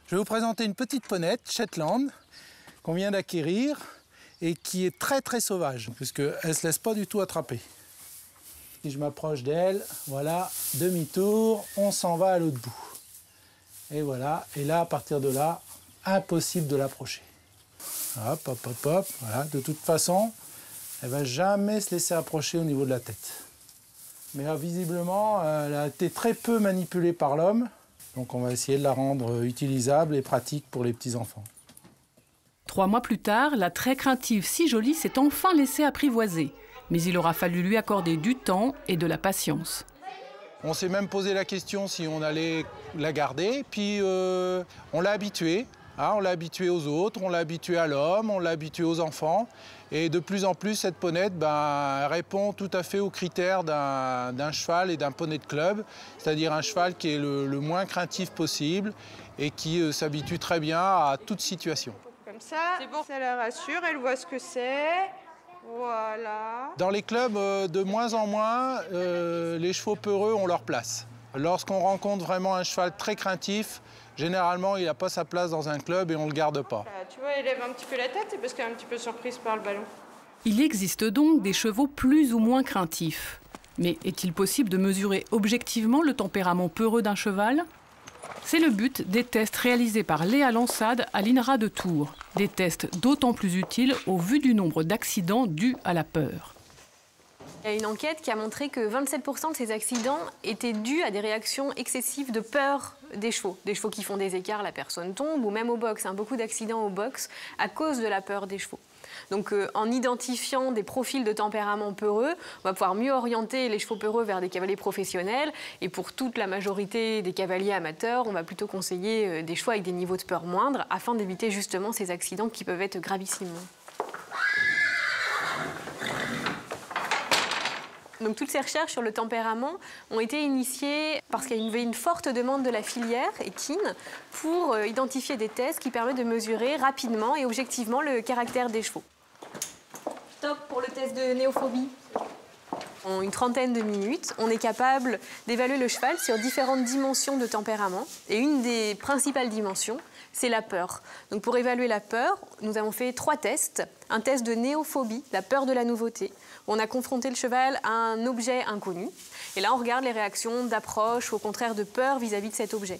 Je vais vous présenter une petite ponette Shetland qu'on vient d'acquérir et qui est très sauvage, puisqu'elle ne se laisse pas du tout attraper. Si je m'approche d'elle, voilà, demi-tour, on s'en va à l'autre bout. Et voilà, et là, à partir de là, impossible de l'approcher. Hop, hop, hop, hop, voilà, de toute façon, elle ne va jamais se laisser approcher au niveau de la tête. Mais là, visiblement, elle a été très peu manipulée par l'homme. Donc on va essayer de la rendre utilisable et pratique pour les petits-enfants. 3 mois plus tard, la très craintive Si Jolie s'est enfin laissée apprivoiser. Mais il aura fallu lui accorder du temps et de la patience. On s'est même posé la question si on allait la garder, puis on l'a habituée. Hein, on l'a habituée aux autres, on l'a habituée à l'homme, on l'a habituée aux enfants. Et de plus en plus, cette ponette elle répond tout à fait aux critères d'un cheval et d'un poney de club, c'est-à-dire un cheval qui est le moins craintif possible et qui s'habitue très bien à toute situation. Comme ça, bon. Ça la rassure, elle voit ce que c'est. Voilà. Dans les clubs, de moins en moins, les chevaux peureux ont leur place. Lorsqu'on rencontre vraiment un cheval très craintif, généralement, il n'a pas sa place dans un club et on ne le garde pas. Tu vois, elle lève un petit peu la tête, c'est parce qu'elle est un petit peu surprise par le ballon. Il existe donc des chevaux plus ou moins craintifs. Mais est-il possible de mesurer objectivement le tempérament peureux d'un cheval ? C'est le but des tests réalisés par Léa Lansade à l'INRA de Tours. Des tests d'autant plus utiles au vu du nombre d'accidents dus à la peur. Il y a une enquête qui a montré que 27% de ces accidents étaient dus à des réactions excessives de peur des chevaux. Des chevaux qui font des écarts, la personne tombe, ou même au box. Beaucoup d'accidents au box à cause de la peur des chevaux. Donc en identifiant des profils de tempérament peureux, on va pouvoir mieux orienter les chevaux peureux vers des cavaliers professionnels. Et pour toute la majorité des cavaliers amateurs, on va plutôt conseiller des chevaux avec des niveaux de peur moindres afin d'éviter justement ces accidents qui peuvent être gravissimes. Donc toutes ces recherches sur le tempérament ont été initiées parce qu'il y avait une forte demande de la filière équine pour identifier des tests qui permettent de mesurer rapidement et objectivement le caractère des chevaux. Top pour le test de néophobie. En une trentaine de minutes, on est capable d'évaluer le cheval sur différentes dimensions de tempérament. Et une des principales dimensions, c'est la peur. Donc pour évaluer la peur, nous avons fait 3 tests. Un test de néophobie, la peur de la nouveauté. On a confronté le cheval à un objet inconnu. Et là, on regarde les réactions d'approche ou au contraire de peur vis-à-vis de cet objet.